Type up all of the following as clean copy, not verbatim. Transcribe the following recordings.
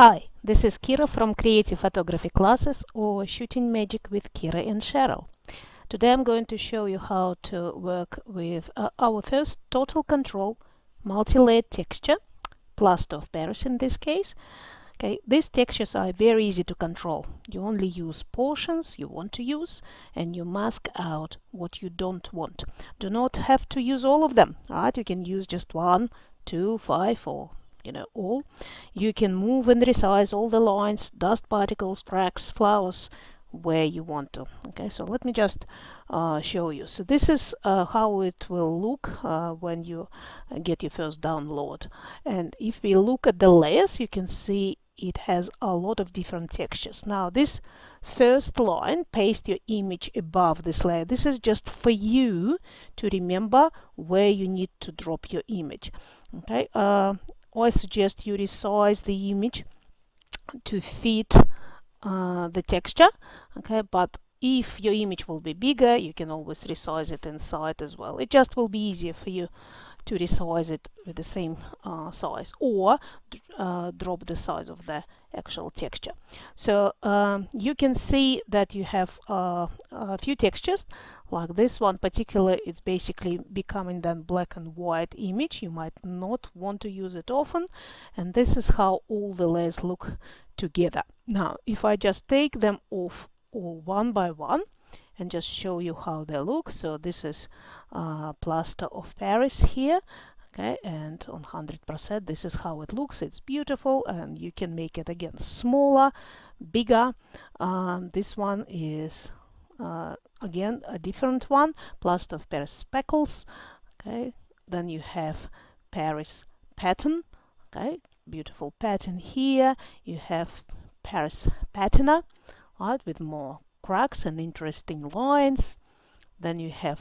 Hi, this is Kira from Creative Photography Classes or Shooting Magic with Kira and Cheryl. Today I'm going to show you how to work with our first total control multi-layered texture, Plaster of Paris in this case. Okay, these textures are very easy to control. You only use portions you want to use and you mask out what you don't want. Do not have to use all of them, right? You can use just 1, 2, 5 or all. You can move and resize all the lines, dust particles, cracks, flowers where you want to. Okay, so let me just show you. So this is how it will look when you get your first download. And if we look at the layers, you can see it has a lot of different textures. Now this first line, paste your image above this layer. This is just for you to remember where you need to drop your image. Okay, I suggest you resize the image to fit the texture. Okay, but if your image will be bigger, you can always resize it inside as well. It just will be easier for you to resize it with the same size, or drop the size of the actual texture. So you can see that you have a few textures. Like this one particular, it's basically becoming then black and white image. You might not want to use it often, and this is how all the layers look together. Now if I just take them off all one by one and just show you how they look. So this is Plaster of Paris here. Okay, and on 100% this is how it looks. It's beautiful, and you can make it again smaller, bigger. This one is again a different one, Plaster of Paris speckles. Okay, then you have Paris pattern. Okay, beautiful pattern here. You have Paris patina, right, with more cracks and interesting lines. Then you have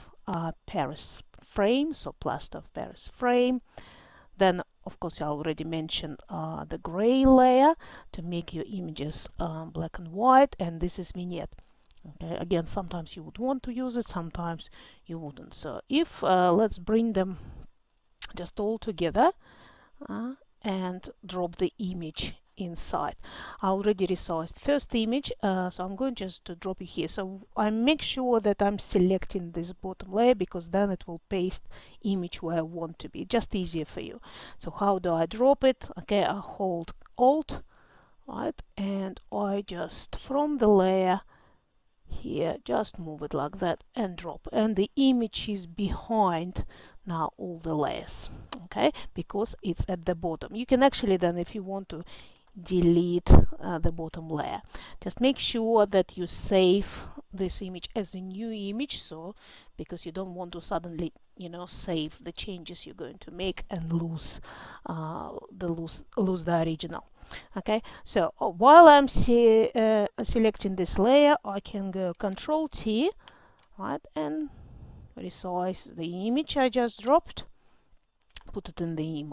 Paris frame, so Plaster of Paris frame. Then of course I already mentioned the gray layer to make your images black and white, and this is vignette. Okay, again, sometimes you would want to use it, sometimes you wouldn't. So if let's bring them just all together and drop the image inside. I already resized first image, so I'm going just to drop it here. So I make sure that I'm selecting this bottom layer, because then it will paste image where I want to be. Just easier for you. So how do I drop it? Okay, I hold Alt, right, and I just from the layer here just move it like that and drop, and the image is behind now all the layers. Okay, because it's at the bottom. You can actually then, if you want to, delete the bottom layer. Just make sure that you save this image as a new image, so because you don't want to suddenly save the changes you're going to make and lose the original. Okay, so while I'm selecting this layer, I can go Control T, right, and resize the image I just dropped, put it in the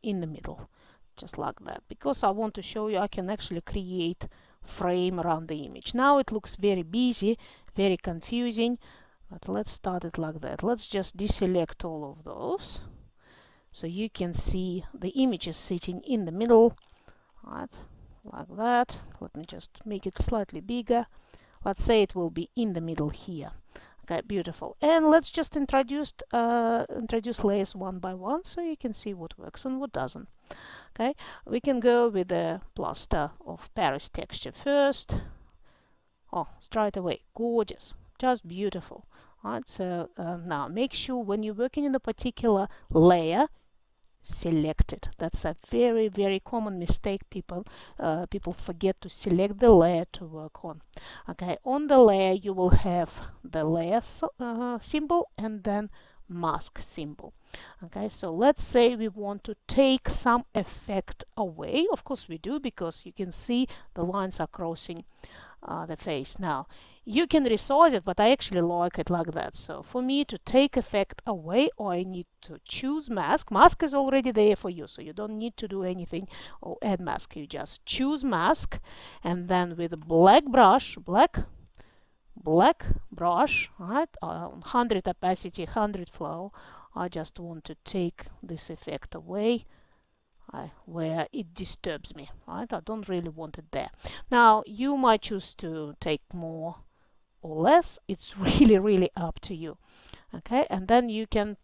middle, just like that, because I want to show you I can actually create frame around the image. Now it looks very busy, very confusing, but let's start it like that. Let's just deselect all of those so you can see the image is sitting in the middle, right, like that. Let me just make it slightly bigger. Let's say it will be in the middle here. Okay, beautiful. And let's just introduce layers one by one so you can see what works and what doesn't. Okay, we can go with the Plaster of Paris texture first. Oh, straight away, gorgeous, just beautiful. Alright, so now make sure when you're working in a particular layer, select it. That's a very, very common mistake. People forget to select the layer to work on. Okay, on the layer you will have the layer symbol and then mask symbol. Okay, so let's say we want to take some effect away. Of course we do, because you can see the lines are crossing the face. Now you can resize it, but I actually like it like that. So for me to take effect away, I need to choose mask. Mask is already there for you, so you don't need to do anything or add mask. You just choose mask, and then with a black brush, black brush, right, 100 opacity, 100 flow, I just want to take this effect away. where it disturbs me, right? I don't really want it there. Now you might choose to take more or less. It's really up to you. Okay, and then you can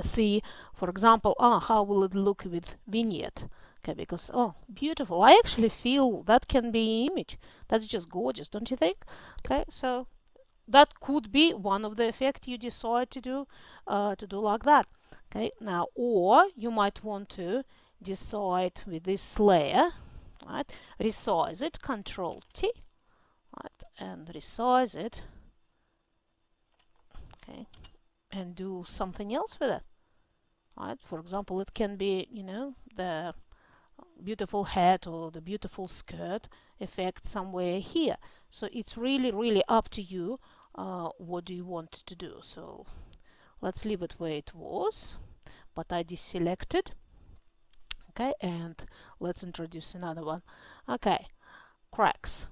see, for example, how will it look with vignette. Okay, because beautiful, I actually feel that can be image. That's just gorgeous, don't you think? Okay, so that could be one of the effects you decide to do like that. Okay, now, or you might want to decide with this layer, right? Resize it, Control T, right? And resize it, okay, and do something else with it, right? For example, it can be, you know, the beautiful hat or the beautiful skirt effect somewhere here. So it's really up to you. What do you want to do? So let's leave it where it was, but I deselected. Okay, and let's introduce another one. Okay, cracks.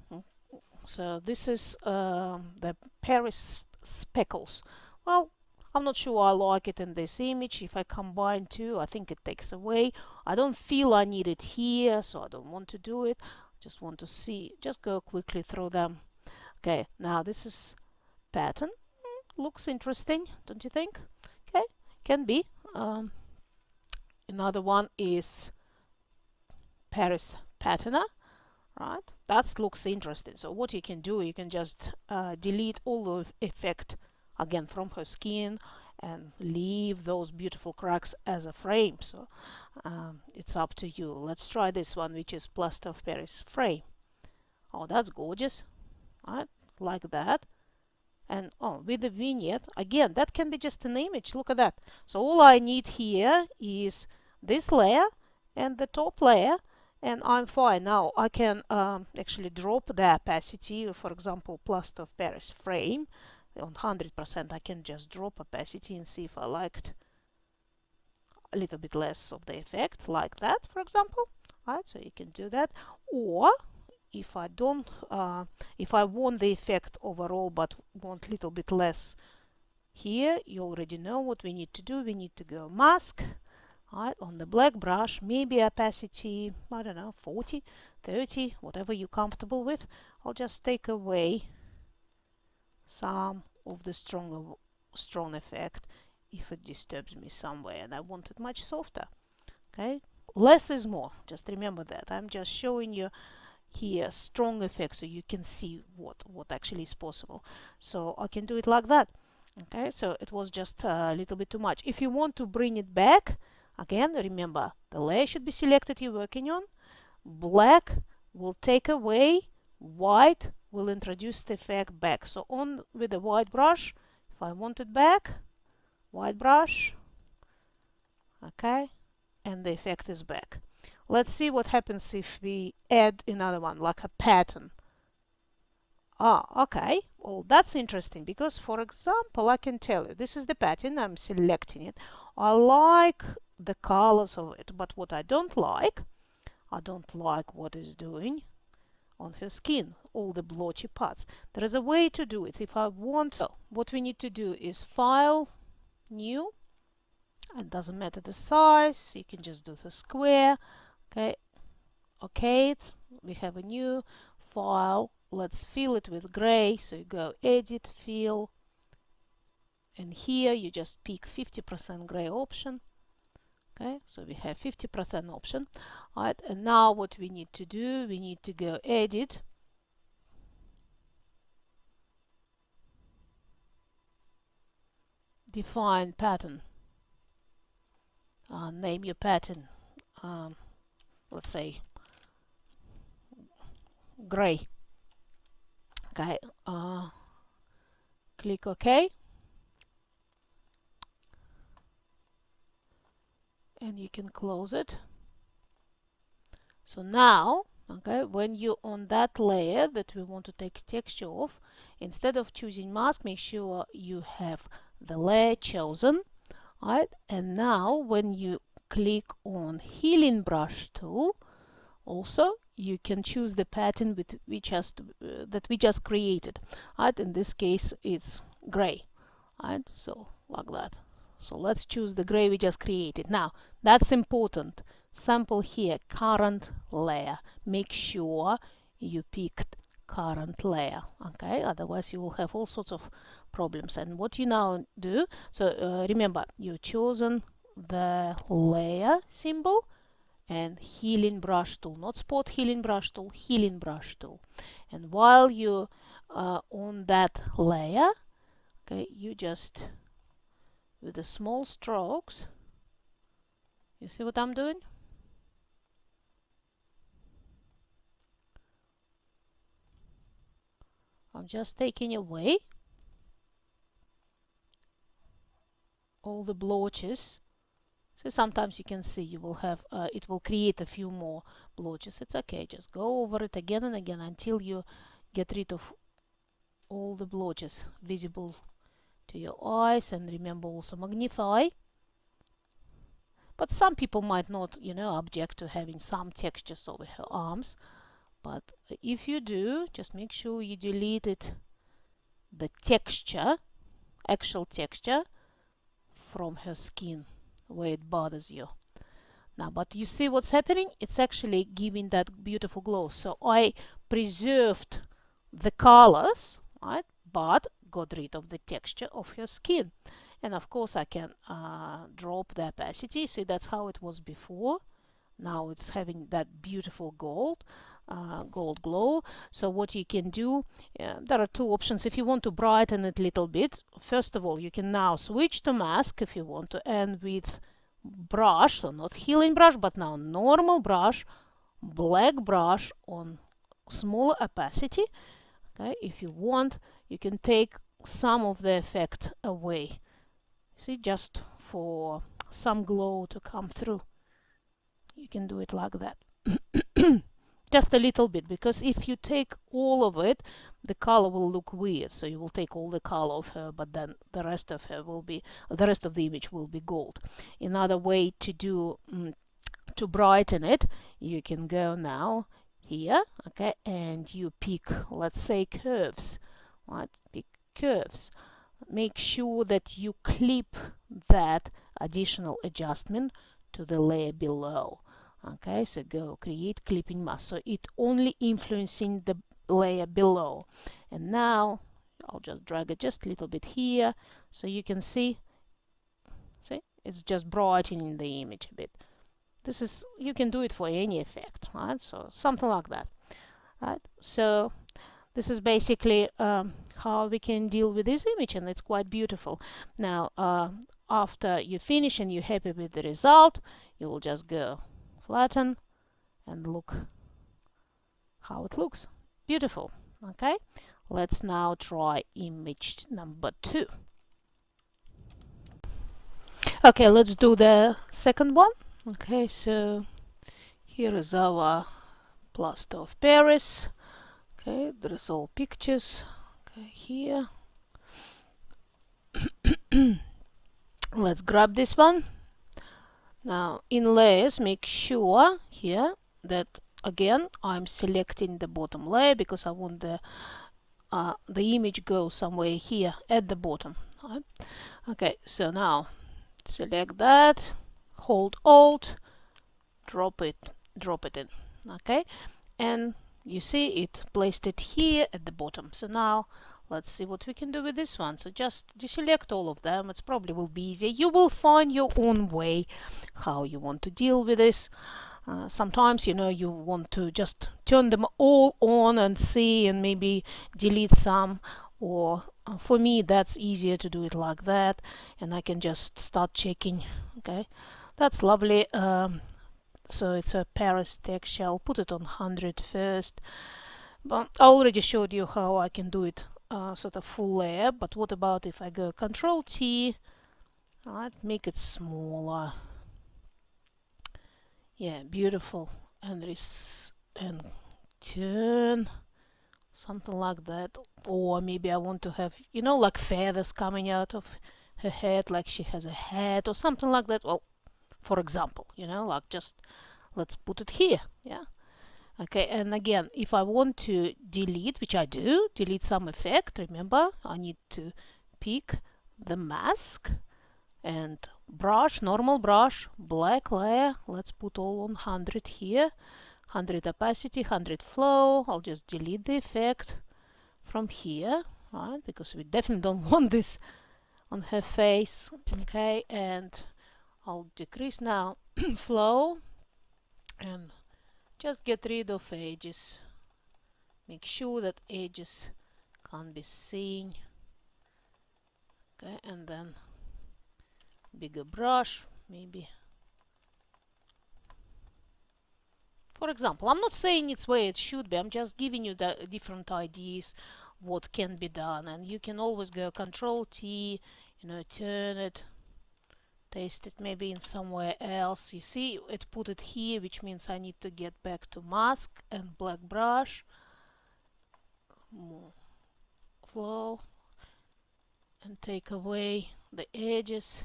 So this is the Paris speckles. Well, I'm not sure I like it in this image. If I combine two, I think it takes away. I don't feel I need it here, so I don't want to do it. Just want to see, just go quickly through them. Okay, now this is pattern. Looks interesting, don't you think? Okay, can be. Another one is Paris patterner, right? That looks interesting. So what you can do, you can just delete all the effect again from her skin and leave those beautiful cracks as a frame. So it's up to you. Let's try this one, which is Plaster of Paris frame. Oh, that's gorgeous, right? Like that. And with the vignette, again, that can be just an image. Look at that. So all I need here is this layer and the top layer, and I'm fine. Now I can actually drop the opacity. For example, Plaster of Paris frame on 100%. I can just drop opacity and see if I liked a little bit less of the effect, like that, for example. Right, so you can do that. Or if I don't, if I want the effect overall but want a little bit less here, you already know what we need to do. We need to go mask, right, on the black brush, maybe opacity, I don't know, 40, 30, whatever you're comfortable with. I'll just take away some of the strong effect if it disturbs me somewhere and I want it much softer. Okay, less is more, just remember that. I'm just showing you here strong effects so you can see what actually is possible. So I can do it like that. Okay, so it was just a little bit too much. If you want to bring it back, again, remember the layer should be selected you're working on. Black will take away, white will introduce the effect back. So on with the white brush, if I want it back, white brush, okay, and the effect is back. Let's see what happens if we add another one, like a pattern. Okay, well, that's interesting because, for example, I can tell you, this is the pattern, I'm selecting it. I like the colors of it, but what I don't like what it's doing on her skin, all the blotchy parts. There is a way to do it if I want. So what we need to do is File, New, and doesn't matter the size, you can just do the square. Okay, okay, we have a new file. Let's fill it with gray. So you go Edit, Fill, and here you just pick 50% gray option. Okay, so we have 50% option. All right, and now what we need to do, we need to go Edit, Define Pattern, name your pattern. Let's say gray. Okay, click OK, and you can close it. So now, okay, when you're on that layer that we want to take texture off, instead of choosing mask, make sure you have the layer chosen. Right, and now when you click on healing brush tool, also you can choose the pattern that we just created. Right, in this case it's gray. Right, so like that. So let's choose the gray we just created. Now that's important. sample here, current layer. Make sure you picked current layer, okay? Otherwise you will have all sorts of problems. And what you now do, so remember, you've chosen the layer symbol and healing brush tool, not spot healing brush tool, healing brush tool. And while you on that layer, okay, you just with the small strokes, you see what I'm doing? I'm just taking away all the blotches. So sometimes you can see you will have it will create a few more blotches. It's okay, just go over it again and again until you get rid of all the blotches visible to your eyes. And remember, also magnify. But some people might not, you know, object to having some textures over her arms. But if you do, just make sure you deleted the texture, actual texture, from her skin where it bothers you. Now, but you see what's happening? It's actually giving that beautiful glow. So I preserved the colors, right, but got rid of the texture of her skin. And of course I can drop the opacity. See, that's how it was before. Now it's having that beautiful gold glow. So what you can do, there are two options. If you want to brighten it a little bit, first of all, you can now switch to mask if you want to, and with brush, so not healing brush, but now normal brush, black brush on smaller opacity. Okay, if you want, you can take some of the effect away. See, just for some glow to come through. You can do it like that. Just a little bit, because if you take all of it, the color will look weird. So you will take all the color of her, but then the rest of her will be, the rest of the image will be gold. Another way to do to brighten it, you can go now here, okay, and you pick, let's say, curves, right? Pick curves. Make sure that you clip that additional adjustment to the layer below. Okay, so go create clipping mask. So it only influencing the layer below. And now I'll just drag it just a little bit here so you can see it's just brightening the image a bit. This is, you can do it for any effect, right? So something like that, right? So this is basically how we can deal with this image, and it's quite beautiful. Now after you finish and you're happy with the result, you will just go flatten and look how it looks. Beautiful. Okay, let's now try image number 2. Okay, let's do the second one. Okay, so here is our Plaster of Paris. Okay, there's all pictures. Okay, here. Let's grab this one. Now in layers, make sure here that again I'm selecting the bottom layer because I want the image go somewhere here at the bottom. Right? Okay, so now select that, hold Alt, drop it in. Okay, and you see it placed it here at the bottom. So now let's see what we can do with this one. So just deselect all of them. It probably will be easier. You will find your own way how you want to deal with this. Sometimes, you know, you want to just turn them all on and see and maybe delete some, or for me that's easier to do it like that, and I can just start checking. Okay, that's lovely. So it's a Paris texture. I'll put it on 100 first. But I already showed you how I can do it sort of full layer. But what about if I go Control T, right, make it smaller. Yeah, beautiful. And turn, something like that. Or maybe I want to have, you know, like feathers coming out of her head, like she has a hat or something like that. Well, for example, you know, like just let's put it here. Yeah. Okay, and again, if I want to delete, which I do, delete some effect, remember, I need to pick the mask and brush, normal brush, black layer. Let's put all on 100 here. 100 opacity, 100 flow. I'll just delete the effect from here, right? Because we definitely don't want this on her face. Okay, and I'll decrease now flow and just get rid of edges. Make sure that edges can't be seen. Okay, and then bigger brush, maybe. For example, I'm not saying it's where it should be, I'm just giving you the different ideas what can be done, and you can always go Control T, turn it, taste it maybe in somewhere else. You see, it put it here, which means I need to get back to mask and black brush, more flow, and take away the edges.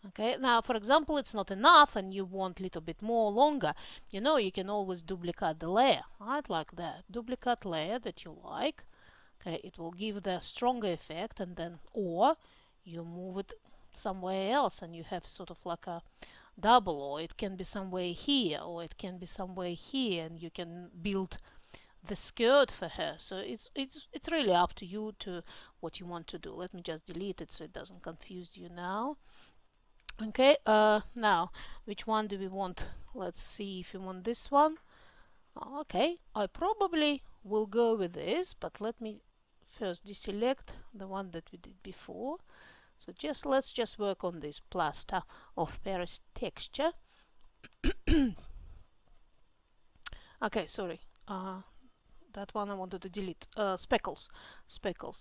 Okay, now for example it's not enough and you want a little bit more longer, you can always duplicate the layer, right, like that. Duplicate layer that you like. Okay, it will give the stronger effect, and then or you move it somewhere else and you have sort of like a double, or it can be somewhere here, or it can be somewhere here, and you can build the skirt for her. So it's really up to you to what you want to do. Let me just delete it so it doesn't confuse you now. Okay, now which one do we want? Let's see if we want this one. Okay, I probably will go with this, but let me first deselect the one that we did before. So let's just work on this Plaster of Paris texture. Okay, sorry, that one I wanted to delete. Speckles,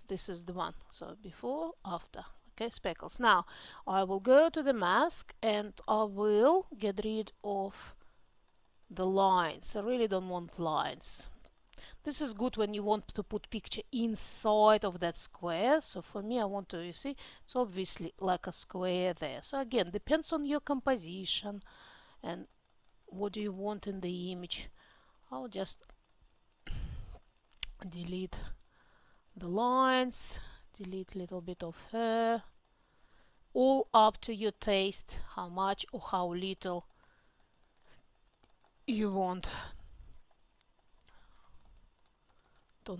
this is the one. So before, after. Okay, speckles. Now I will go to the mask and I will get rid of the lines. I really don't want lines. This is good when you want to put picture inside of that square. So for me, I want to, you see, it's obviously like a square there. So again, depends on your composition and what do you want in the image. I'll just delete the lines, delete a little bit of her. All up to your taste, how much or how little you want. I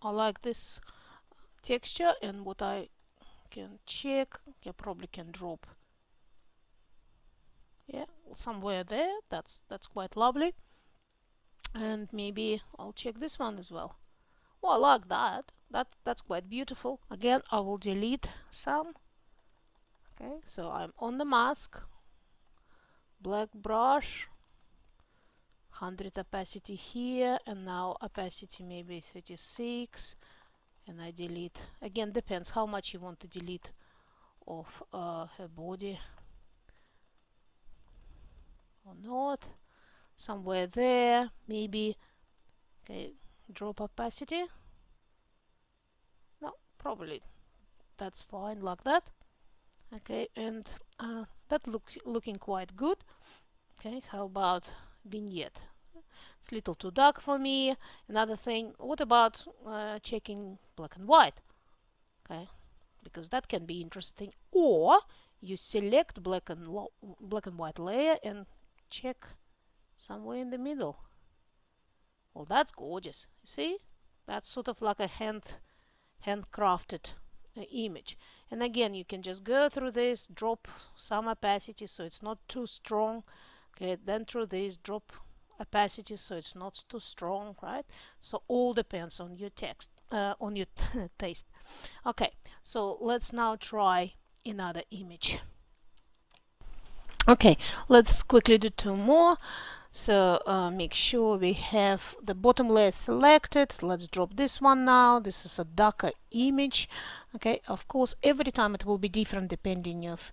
like this texture, and what I can check, I probably can drop, yeah, somewhere there. That's quite lovely. And maybe I'll check this one as well. Well, I like that. That's quite beautiful. Again, I will delete some. Okay, so I'm on the mask, black brush, 100 opacity here, and now opacity maybe 36, and I delete. Again, depends how much you want to delete of her body or not. Somewhere there, maybe. Okay, drop opacity. No, probably that's fine like that. Okay, and that looking quite good. Okay, how about vignette? It's a little too dark for me. Another thing, what about checking black and white? Okay, because that can be interesting. Or you select black and white layer and check somewhere in the middle. Well, that's gorgeous. You see, that's sort of like a handcrafted image. And again, you can just go through this, drop some opacity so it's not too strong. Okay, then through this, drop opacity so it's not too strong, right? So all depends on your on your taste. Okay, so let's now try another image. Okay, let's quickly do two more. So make sure we have the bottom layer selected. Let's drop this one now. This is a darker image. Okay, of course, every time it will be different depending of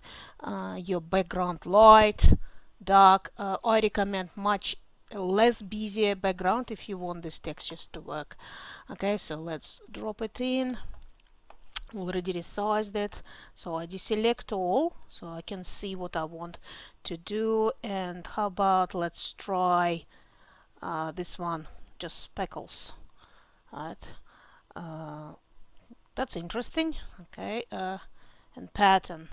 your background light, dark. I recommend much less busy background if you want these textures to work. Okay, so let's drop it in. Already resized it, so I deselect all so I can see what I want to do. And how about let's try this one, just speckles, right? that's interesting. Okay, and pattern.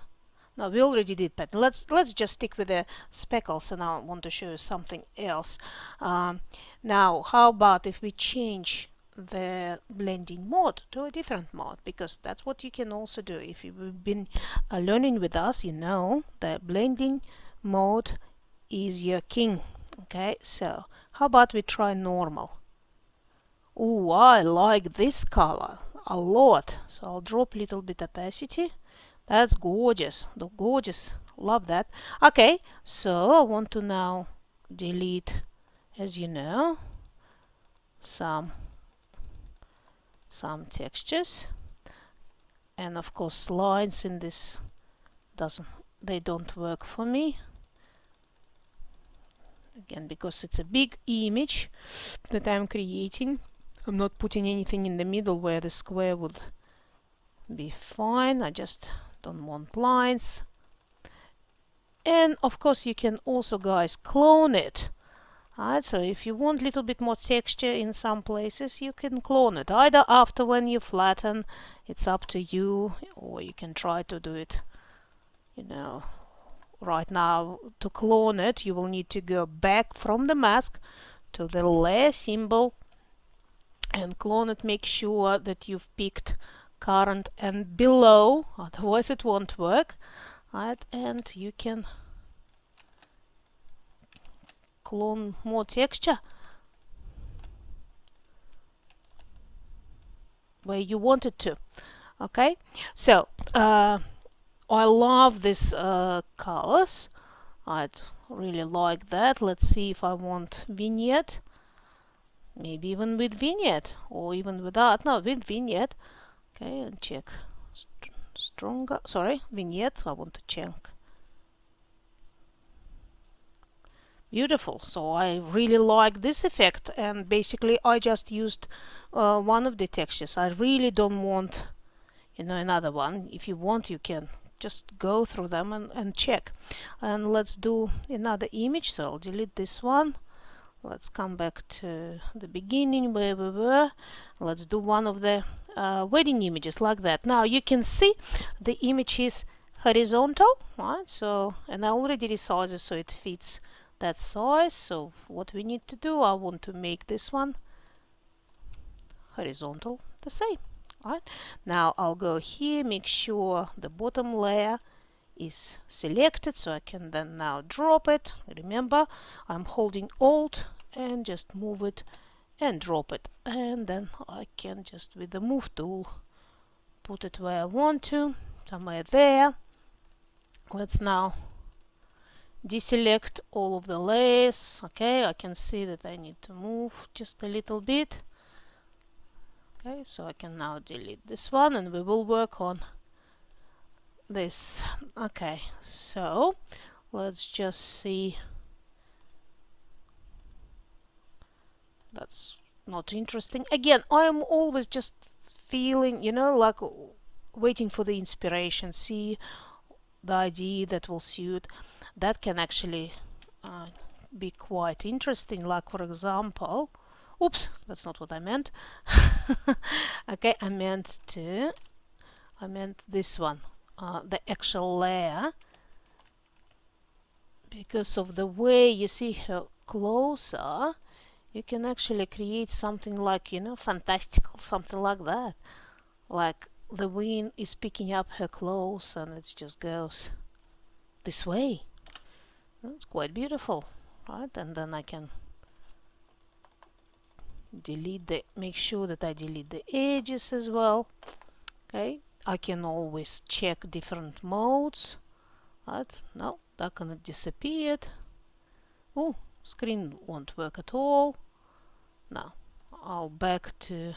No, we already did pattern. Let's just stick with the speckles, and I want to show you something else. Now, how about if we change the blending mode to a different mode, because that's what you can also do. If you've been learning with us, you know the blending mode is your king. Okay, so how about we try normal? Oh, I like this color a lot, so I'll drop a little bit opacity. That's gorgeous, gorgeous, love that. Okay, so I want to now delete, as you know, some textures, and of course lines in this they don't work for me, again because it's a big image that I'm creating. I'm not putting anything in the middle where the square would be fine. I just don't want lines. And of course you can also, guys, clone it. Alright, so if you want a little bit more texture in some places, you can clone it. Either after when you flatten, it's up to you, or you can try to do it, you know, right now. To clone it, you will need to go back from the mask to the layer symbol and clone it. Make sure that you've picked current and below, otherwise it won't work. Right, and you can clone more texture where you want it to. Okay, so I love these colors. I'd really like that. Let's see if I want vignette, maybe even with vignette, or even without. No, with vignette. Okay, and check stronger, sorry, vignette. I want to check. Beautiful. So I really like this effect, and basically I just used one of the textures. I really don't want, you know, another one. If you want, you can just go through them and check. And let's do another image. So I'll delete this one. Let's come back to the beginning where we were. Let's do one of the wedding images like that. Now you can see the image is horizontal, right? So, and I already resized it so it fits that size. So what we need to do, I want to make this one horizontal the same. Right, now I'll go here, make sure the bottom layer is selected, so I can then now drop it. Remember, I'm holding Alt and just move it and drop it, and then I can just with the move tool put it where I want to, somewhere there. Let's now deselect all of the layers. Okay, I can see that I need to move just a little bit. Okay, so I can now delete this one, and we will work on this. Okay, so let's just see. That's not interesting. Again, I'm always just feeling, you know, like waiting for the inspiration, see the idea that will suit. That can actually be quite interesting. Like, for example, oops, that's not what I meant. Okay, I meant this one, the actual layer, because of the way you see her closer, you can actually create something like, you know, fantastical, something like that. Like the wind is picking up her clothes and it just goes this way. It's quite beautiful, right? And then I can make sure that I delete the edges as well. Okay, I can always check different modes. Right? No, that cannot disappear. Oh, screen won't work at all. Now I'll back to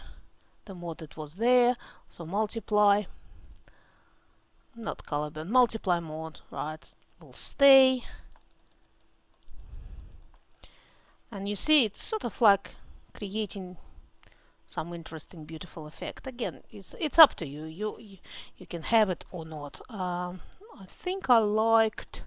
the mode that was there. So multiply, not color band, multiply mode, right, will stay. And you see it's sort of like creating some interesting, beautiful effect. Again, it's up to you. You can have it or not. I think I liked.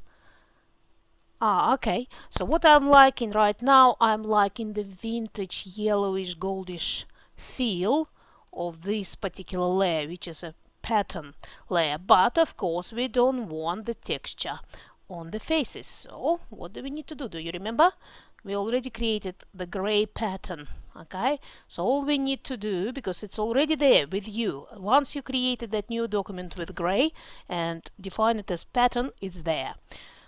Okay. So what I'm liking right now, I'm liking the vintage yellowish goldish feel of this particular layer, which is a pattern layer. But of course we don't want the texture on the faces. So what do we need to do? Do you remember? We already created the gray pattern. Okay, so all we need to do, because it's already there with you, once you created that new document with gray and define it as pattern, it's there.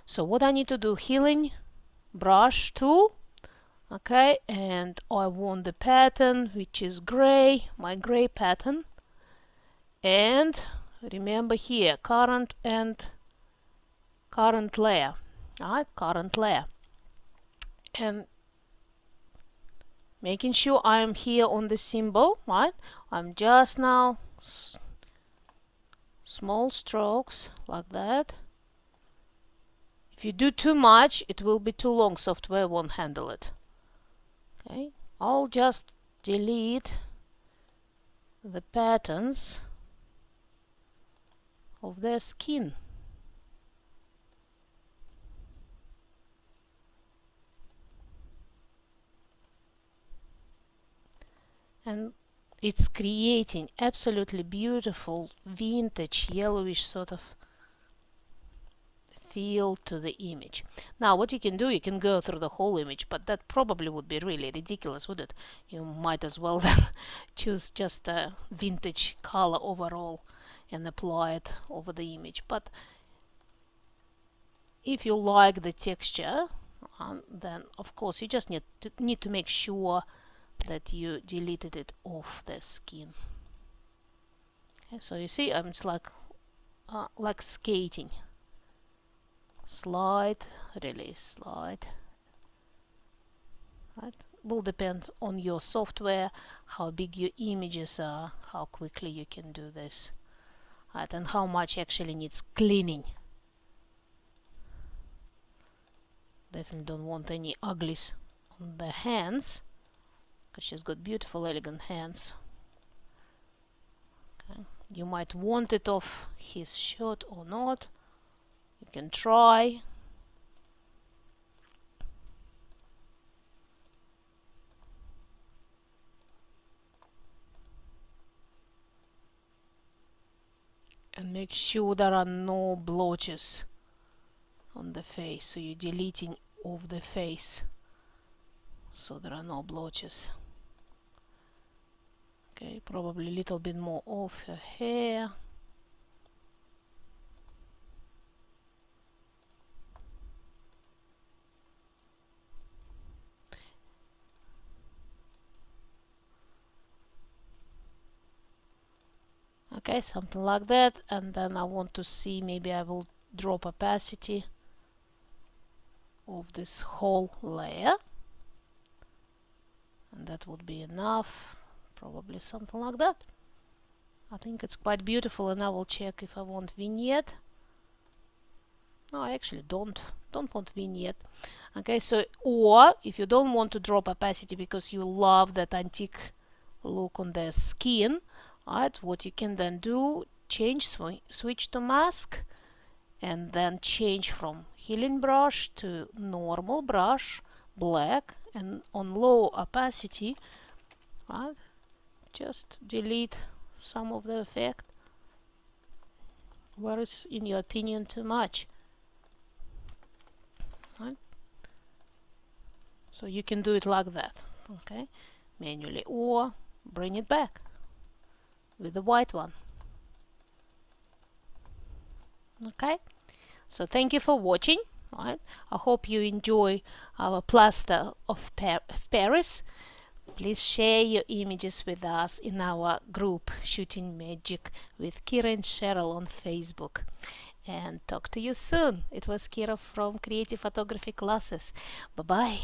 So what I need to do, healing brush tool, okay, and I want the pattern which is gray, my gray pattern, and remember here current and current layer, right, current layer, and making sure I am here on the symbol, right? I'm just now small strokes like that. If you do too much, it will be too long, software won't handle it. Okay, I'll just delete the patterns of their skin. And it's creating absolutely beautiful vintage yellowish sort of feel to the image. Now what you can do, you can go through the whole image, but that probably would be really ridiculous, would it? You might as well then choose just a vintage color overall and apply it over the image. But if you like the texture, then of course you just need to make sure that you deleted it off the skin. Okay, so you see, it's like skating. Slide, release, slide. Right? Will depend on your software, how big your images are, how quickly you can do this, right? And how much actually needs cleaning. Definitely don't want any uglies on the hands, because she's got beautiful, elegant hands. Okay. You might want it off his shirt or not. You can try. And make sure there are no blotches on the face. So you're deleting off the face, so there are no blotches. Okay, probably a little bit more of her hair. Okay, something like that. And then I want to see, maybe I will drop opacity of this whole layer, and that would be enough. Probably something like that. I think it's quite beautiful, and I will check if I want vignette. No, I actually don't want vignette. Okay, so, or if you don't want to drop opacity because you love that antique look on the skin, right, what you can then do, change, switch to mask, and then change from healing brush to normal brush, black, and on low opacity, right, just delete some of the effect where is, in your opinion, too much. Right? So you can do it like that, okay, manually, or bring it back with the white one. Okay, so thank you for watching. Right? I hope you enjoy our Plaster of Paris. Please share your images with us in our group Shooting Magic with Kira and Cheryl on Facebook. And talk to you soon. It was Kira from Creative Photography Classes. Bye-bye.